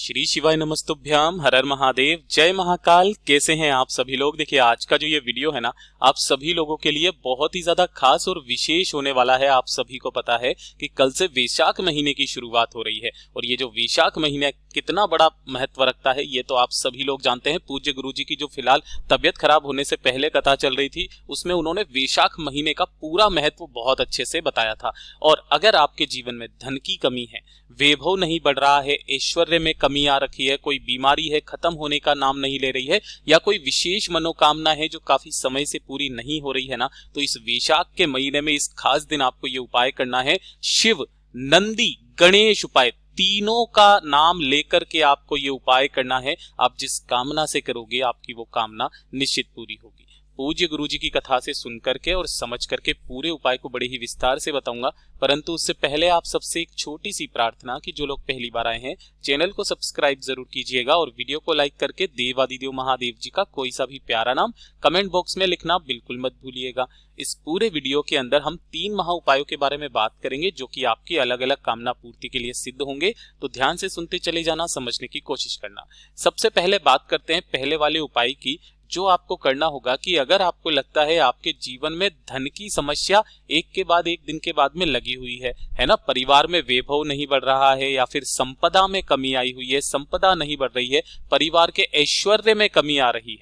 श्री शिवाय नमस्तुभ्याम, हर हर महादेव, जय महाकाल। कैसे हैं आप सभी लोग। देखिए आज का जो ये वीडियो है ना, आप सभी लोगों के लिए बहुत ही ज्यादा खास और विशेष होने वाला है। आप सभी को पता है कि कल से वैशाख महीने की शुरुआत हो रही है और ये जो वैशाख महीना कितना बड़ा महत्व रखता है ये तो आप सभी लोग जानते हैं। पूज्य गुरु जी की जो फिलहाल तबियत खराब होने से पहले कथा चल रही थी उसमें उन्होंने वैशाख महीने का पूरा महत्व बहुत अच्छे से बताया था। और अगर आपके जीवन में धन की कमी है, वैभव नहीं बढ़ रहा है, ऐश्वर्य में कमी आ रखी है, कोई बीमारी है खत्म होने का नाम नहीं ले रही है, या कोई विशेष मनोकामना है जो काफी समय से पूरी नहीं हो रही है ना, तो इस वैशाख के महीने में इस खास दिन आपको ये उपाय करना है। शिव, नंदी, गणेश उपाय तीनों का नाम लेकर के आपको ये उपाय करना है। आप जिस कामना से करोगे आपकी वो कामना निश्चित पूरी होगी। पूज्य गुरु जी की कथा से सुन करके और समझ करके पूरे उपाय को बड़े ही विस्तार से बताऊंगा, परंतु उससे पहले आप सबसे एक छोटी सी प्रार्थना कि जो लोग पहली बार आए हैं चैनल को सब्सक्राइब जरूर कीजिएगा और वीडियो को लाइक करके देवादिदेव महादेव जी का कोई सा भी प्यारा नाम कमेंट बॉक्स में लिखना बिल्कुल मत भूलिएगा। इस पूरे वीडियो के अंदर हम 3 महा उपायों के बारे में बात करेंगे जो कि आपकी अलग अलग कामना पूर्ति के लिए सिद्ध होंगे, तो ध्यान से सुनते चले जाना, समझने की कोशिश करना। सबसे पहले बात करते हैं पहले वाले उपाय की। जो आपको करना होगा कि अगर आपको लगता है आपके जीवन में धन की समस्या एक के बाद एक दिन के बाद में लगी हुई है ना, परिवार में वैभव नहीं बढ़ रहा है, या फिर संपदा में कमी आई हुई है, संपदा नहीं बढ़ रही है, परिवार के ऐश्वर्य में कमी आ रही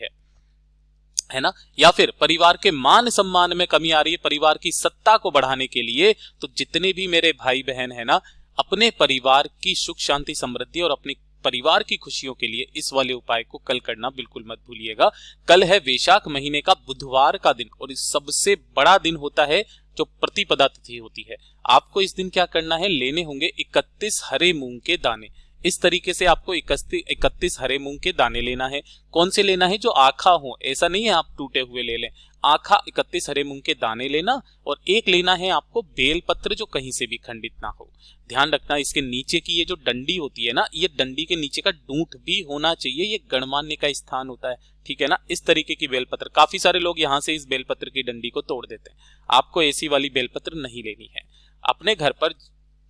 है ना, या फिर परिवार के मान सम्मान में कमी आ रही है, परिवार की सत्ता को बढ़ाने के लिए, तो जितने भी मेरे भाई बहन है ना, अपने परिवार की सुख शांति समृद्धि और अपनी परिवार की खुशियों के लिए इस वाले उपाय को कल करना बिल्कुल मत भूलिएगा। कल है वैशाख महीने का बुधवार का दिन और इस सबसे बड़ा दिन होता है जो प्रतिपदा तिथि होती है। आपको इस दिन क्या करना है, लेने होंगे 31 हरे मूंग के दाने। इस तरीके से आपको 31 हरे मूंग के दाने लेना है। कौन से लेना है, जो आखा हो, ऐसा नहीं है आप टूटे हुए ले लें। आखा 31 हरे मूंग के दाने लेना और एक लेना है आपको बेलपत्र जो कहीं से भी खंडित ना हो। ध्यान रखना इसके नीचे की ये जो डंडी होती है ना, ये डंडी के नीचे का डूंठ भी होना चाहिए, ये गणमान्य का स्थान होता है, ठीक है ना। इस तरीके की बेलपत्र, काफी सारे लोग यहाँ से इस बेलपत्र की डंडी को तोड़ देते हैं। आपको ऐसी वाली बेलपत्र नहीं लेनी है। अपने घर पर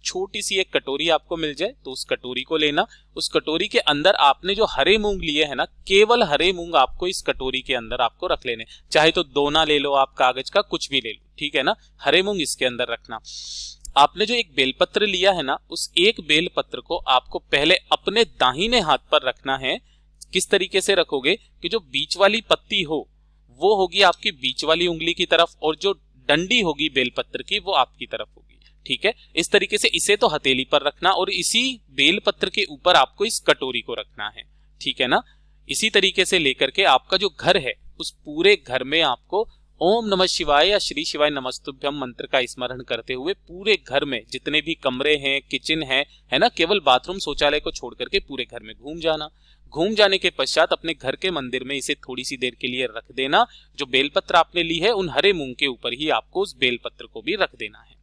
छोटी सी एक कटोरी आपको मिल जाए तो उस कटोरी को लेना। उस कटोरी के अंदर आपने जो हरे मूंग लिए है ना, केवल हरे मूंग आपको इस कटोरी के अंदर आपको रख लेने। चाहे तो दोना ले लो आप, कागज का कुछ भी ले लो, ठीक है ना। हरे मूंग इसके अंदर रखना। आपने जो एक बेलपत्र लिया है ना, उस एक बेलपत्र को आपको पहले अपने दाहिने हाथ पर रखना है। किस तरीके से रखोगे कि जो बीच वाली पत्ती हो वो होगी आपकी बीच वाली उंगली की तरफ और जो डंडी होगी बेलपत्र की वो आपकी तरफ होगी, ठीक है। इस तरीके से इसे तो हथेली पर रखना और इसी बेलपत्र के ऊपर आपको इस कटोरी को रखना है, ठीक है ना। इसी तरीके से लेकर के आपका जो घर है उस पूरे घर में आपको ओम नमः शिवाय या श्री शिवाय नमस्तुभ्यम मंत्र का स्मरण करते हुए पूरे घर में जितने भी कमरे हैं, किचन है ना, केवल बाथरूम शौचालय को छोड़ करके पूरे घर में घूम जाना। घूम जाने के पश्चात अपने घर के मंदिर में इसे थोड़ी सी देर के लिए रख देना। जो बेलपत्र आपने ली है उन हरे मूंग के ऊपर ही आपको उस बेलपत्र को भी रख देना है।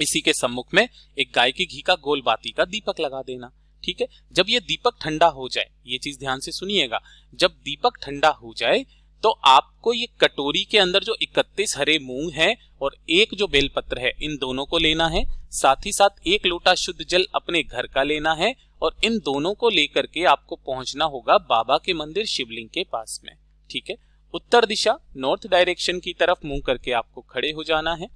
इसी के सम्मुख में एक गाय के घी का गोल बाती का दीपक लगा देना, ठीक है। जब ये दीपक ठंडा हो जाए, ये चीज ध्यान से सुनिएगा, जब दीपक ठंडा हो जाए तो आपको ये कटोरी के अंदर जो 31 हरे मूंग है और एक जो बेलपत्र है इन दोनों को लेना है। साथ ही साथ 1 लोटा शुद्ध जल अपने घर का लेना है और इन दोनों को लेकर के आपको पहुंचना होगा बाबा के मंदिर शिवलिंग के पास में, ठीक है। उत्तर दिशा नॉर्थ डायरेक्शन की तरफ मुंह करके आपको खड़े हो जाना है।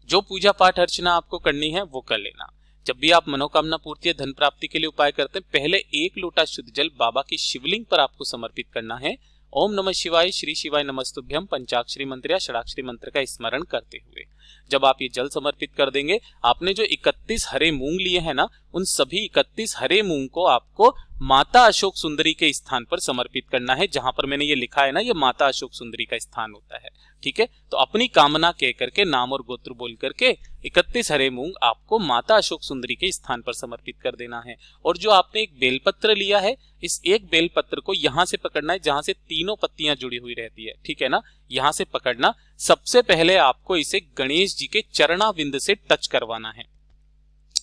जो पूजा पाठ अर्चना आपको करनी है वो कर लेना। जब भी आप मनोकामना पूर्ति या धन प्राप्ति के लिए उपाय करते हैं, पहले 1 लोटा शुद्ध जल बाबा की शिवलिंग पर आपको समर्पित करना है। ओम नमः शिवाय, श्री शिवाय नमस्तुभ्यम पंचाक्षरी मंत्र या षडाक्षरी मंत्र का स्मरण करते हुए जब आप ये जल समर्पित कर देंगे, आपने जो 31 हरे मूंग लिए हैं ना, उन सभी 31 हरे मूंग को आपको माता अशोक सुंदरी के स्थान पर समर्पित करना है। जहां पर मैंने ये लिखा है ना, ये माता अशोक सुंदरी का स्थान होता है, ठीक है। तो अपनी कामना कह करके, नाम और गोत्र बोल करके 31 हरे मूंग आपको माता अशोक सुंदरी के स्थान पर समर्पित कर देना है। और जो आपने एक बेलपत्र लिया है, इस एक बेलपत्र को यहां से पकड़ना है जहां से तीनों पत्तियां जुड़ी हुई रहती है, ठीक है ना, यहां से पकड़ना। सबसे पहले आपको इसे गणेश जी के चरणाविंद से टच करवाना है।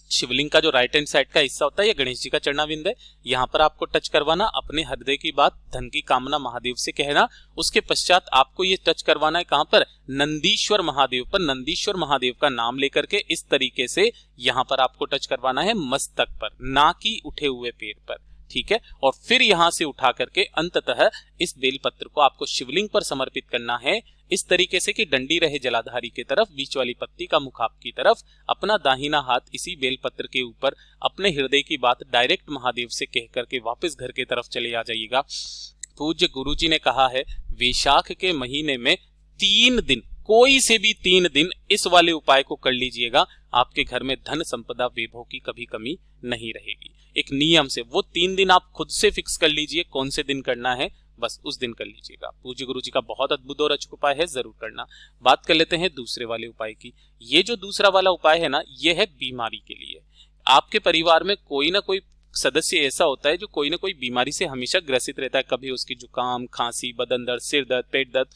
शिवलिंग का जो राइट हैंड साइड का हिस्सा होता है ये गणेश जी का चरणाविंद है, यहाँ पर आपको टच करवाना, अपने हृदय की बात, धन की कामना महादेव से कहना। उसके पश्चात आपको ये टच करवाना है कहां पर, नंदीश्वर महादेव पर। नंदीश्वर महादेव का नाम लेकर के इस तरीके से यहाँ पर आपको टच करवाना है मस्तक पर, ना कि उठे हुए पैर पर, ठीक है। और फिर यहां से उठा करके अंततः इस बेलपत्र को आपको शिवलिंग पर समर्पित करना है, इस तरीके से कि डंडी रहे जलाधारी की तरफ, बीच वाली पत्ती का मुख आपकी तरफ, अपना दाहिना हाथ इसी बेलपत्र के ऊपर अपने हृदय की बात डायरेक्ट महादेव से कह करके वापस घर की तरफ चले आ जाइएगा। पूज्य गुरुजी ने कहा है वैशाख के महीने में 3 दिन, कोई से भी 3 दिन इस वाले उपाय को कर लीजिएगा, आपके घर में धन संपदा वैभव की कभी कमी नहीं रहेगी। एक नियम से वो 3 दिन आप खुद से फिक्स कर लीजिए कौन से दिन करना है, बस उस दिन कर लीजिएगा। पूज्य गुरु जी का बहुत अद्भुत और अचूक उपाय है, जरूर करना। बात कर लेते हैं दूसरे वाले उपाय की। ये जो दूसरा वाला उपाय है ना, ये है बीमारी के लिए। आपके परिवार में कोई ना कोई सदस्य ऐसा होता है जो कोई ना कोई बीमारी से हमेशा ग्रसित रहता है, कभी उसकी जुकाम, खांसी, बदन दर्द, सिर दर्द, पेट दर्द,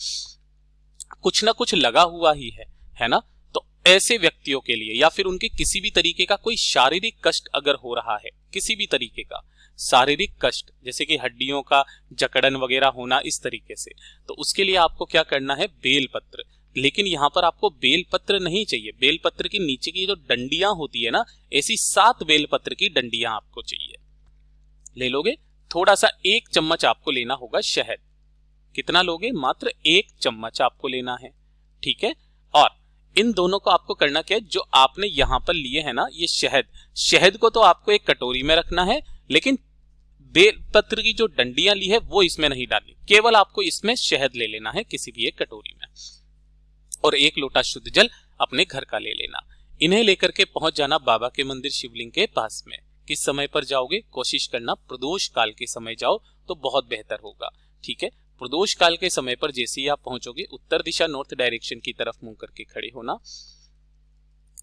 कुछ ना कुछ लगा हुआ ही है ना। तो ऐसे व्यक्तियों के लिए या फिर उनके किसी भी तरीके का कोई शारीरिक कष्ट अगर हो रहा है, किसी भी तरीके का शारीरिक कष्ट, जैसे कि हड्डियों का जकड़न वगैरह होना इस तरीके से, तो उसके लिए आपको क्या करना है, बेलपत्र। लेकिन यहाँ पर आपको बेलपत्र नहीं चाहिए, बेलपत्र की नीचे की जो डंडियां होती है ना, ऐसी 7 बेलपत्र की डंडियां आपको चाहिए। ले लोगे, थोड़ा सा 1 चम्मच आपको लेना होगा शहद। कितना लोगे, मात्र 1 चम्मच आपको लेना है, ठीक है। और इन दोनों को आपको करना क्या है, जो आपने यहां पर लिए है ना ये शहद को तो आपको एक कटोरी में रखना है, लेकिन बेलपत्र की जो डंडियां ली है वो इसमें नहीं डालनी, केवल आपको इसमें शहद ले लेना है किसी भी एक कटोरी में, और 1 लोटा शुद्ध जल अपने घर का ले लेना। इन्हें लेकर के पहुंच जाना बाबा के मंदिर शिवलिंग के पास में। किस समय पर जाओगे, कोशिश करना प्रदोष काल के समय जाओ तो बहुत बेहतर होगा, ठीक है। प्रदोष काल के समय पर जैसे ही आप पहुंचोगे, उत्तर दिशा नॉर्थ डायरेक्शन की तरफ मुंह करके खड़े होना।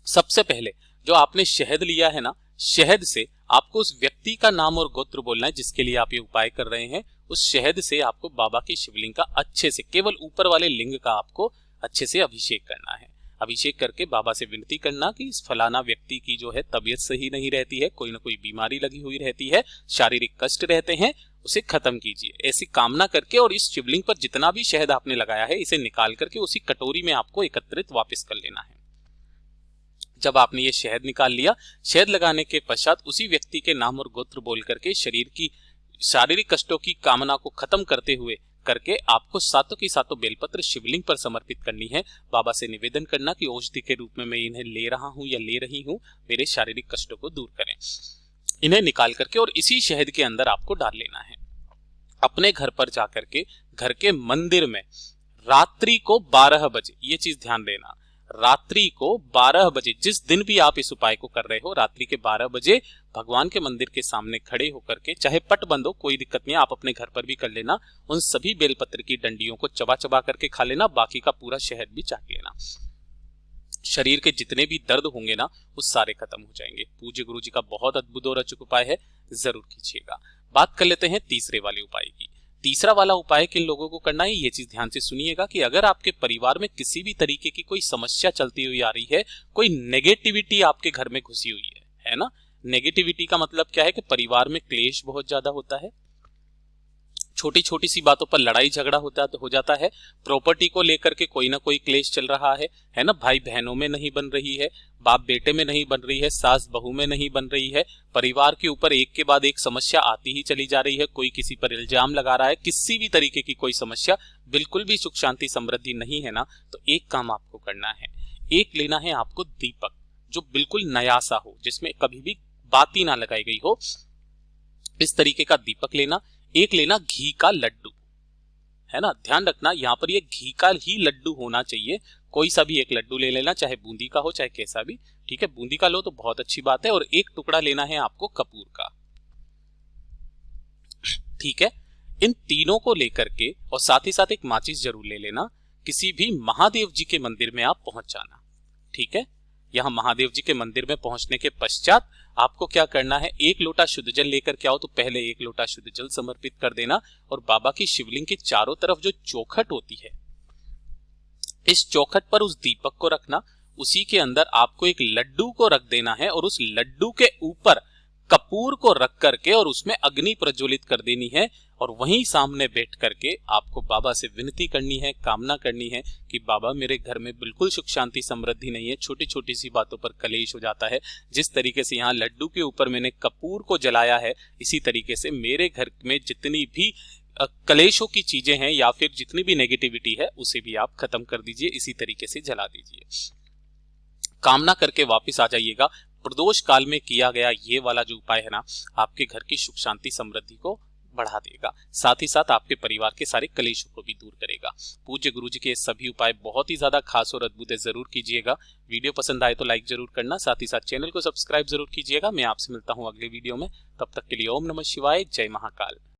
सबसे पहले जो आपने शहद लिया है ना, शहद से आपको उस व्यक्ति का नाम और गोत्र बोलना है जिसके लिए आप ये उपाय कर रहे हैं। उस शहद से आपको बाबा के शिवलिंग का अच्छे से, केवल ऊपर वाले लिंग का आपको अच्छे से अभिषेक करना है। अभिषेक करके बाबा से विनती करना कि इस फलाना व्यक्ति की जो है तबीयत सही नहीं रहती है, कोई ना कोई बीमारी लगी हुई रहती है, शारीरिक कष्ट रहते हैं, उसे खत्म कीजिए, ऐसी कामना करके। और इस शिवलिंग पर जितना भी शहद आपने लगाया है इसे निकाल करके उसी कटोरी में आपको एकत्रित वापस कर लेना है। जब आपने ये शहद निकाल लिया, शहद लगाने के पश्चात उसी व्यक्ति के नाम और गोत्र बोल करके शरीर की शारीरिक कष्टों की कामना को खत्म करते हुए करके आपको 7 की 7 बेलपत्र शिवलिंग पर समर्पित करनी है। बाबा से निवेदन करना कि औषधि के रूप में मैं इन्हें ले रहा हूं या ले रही हूं, मेरे शारीरिक कष्टों को दूर करें। इन्हें निकाल करके और इसी शहद के अंदर आपको डाल लेना है। अपने घर पर जाकर के घर के मंदिर में रात्रि को 12 बजे, ये चीज ध्यान देना, रात्रि को 12 बजे, जिस दिन भी आप इस उपाय को कर रहे हो, रात्रि के 12 बजे भगवान के मंदिर के सामने खड़े होकर के, चाहे पट बंद हो कोई दिक्कत नहीं, आप अपने घर पर भी कर लेना, उन सभी बेलपत्र की डंडियों को चबा चबा करके खा लेना, बाकी का पूरा शहद भी चाट लेना। शरीर के जितने भी दर्द होंगे ना वो सारे खत्म हो जाएंगे। पूज्य गुरु जी का बहुत अद्भुत और अचूक उपाय है, जरूर कीजिएगा। बात कर लेते हैं तीसरे वाले उपाय की। तीसरा वाला उपाय किन लोगों को करना है, ये चीज ध्यान से सुनिएगा कि अगर आपके परिवार में किसी भी तरीके की कोई समस्या चलती हुई आ रही है, कोई नेगेटिविटी आपके घर में घुसी हुई है ना। नेगेटिविटी का मतलब क्या है कि परिवार में क्लेश बहुत ज्यादा होता है, छोटी छोटी सी बातों पर लड़ाई झगड़ा हो जाता है, प्रॉपर्टी को लेकर के कोई ना कोई क्लेश चल रहा है ना, भाई बहनों में नहीं बन रही है, बाप बेटे में नहीं बन रही है, सास बहू में नहीं बन रही है, परिवार के ऊपर एक के बाद एक समस्या आती ही चली जा रही है, कोई किसी पर इल्जाम लगा रहा है, किसी भी तरीके की कोई समस्या, बिल्कुल भी सुख शांति समृद्धि नहीं है ना, तो एक काम आपको करना है, एक लेना है आपको दीपक जो बिल्कुल नया सा हो, जिसमें कभी भी बाती ना लगाई गई हो, इस तरीके का दीपक लेना। एक लेना घी का लड्डू, है ना, ध्यान रखना यहाँ पर ये घी का ही लड्डू होना चाहिए, कोई सा भी एक लड्डू ले लेना, चाहे बूंदी का हो चाहे कैसा भी, ठीक है, बूंदी का लो तो बहुत अच्छी बात है। और एक टुकड़ा लेना है आपको कपूर का, ठीक है। इन तीनों को लेकर के और साथ ही साथ एक माचिस जरूर ले लेना। किसी भी महादेव जी के मंदिर में आप पहुंच जाना, ठीक है। यहाँ महादेव जी के मंदिर में पहुंचने के पश्चात आपको क्या करना है, 1 लोटा शुद्ध जल लेकर के आओ, तो पहले 1 लोटा शुद्ध जल समर्पित कर देना और बाबा की शिवलिंग के चारों तरफ जो चौखट होती है, इस चौखट पर उस दीपक को रखना। उसी के अंदर आपको एक लड्डू को रख देना है और उस लड्डू के ऊपर कपूर को रख करके और उसमें अग्नि प्रज्वलित कर देनी है और वहीं सामने बैठ करके आपको बाबा से विनती करनी है, कामना करनी है कि बाबा मेरे घर में बिल्कुल सुख शांति समृद्धि नहीं है, छोटी छोटी सी बातों पर कलेश हो जाता है। जिस तरीके से यहाँ लड्डू के ऊपर मैंने कपूर को जलाया है, इसी तरीके से मेरे घर में जितनी भी कलेशों की चीजें हैं या फिर जितनी भी नेगेटिविटी है उसे भी आप खत्म कर दीजिए, इसी तरीके से जला दीजिए। कामना करके वापस आ जाइएगा। प्रदोष काल में किया गया ये वाला जो उपाय है ना, आपके घर की सुख शांति समृद्धि को बढ़ा देगा, साथ ही साथ आपके परिवार के सारे कलेशों को भी दूर करेगा। पूज्य गुरु जी के सभी उपाय बहुत ही ज्यादा खास और अद्भुत है, जरूर कीजिएगा। वीडियो पसंद आए तो लाइक जरूर करना, साथ ही साथ चैनल को सब्सक्राइब जरूर कीजिएगा। मैं आपसे मिलता हूँ अगले वीडियो में, तब तक के लिए ओम नमः शिवाय, जय महाकाल।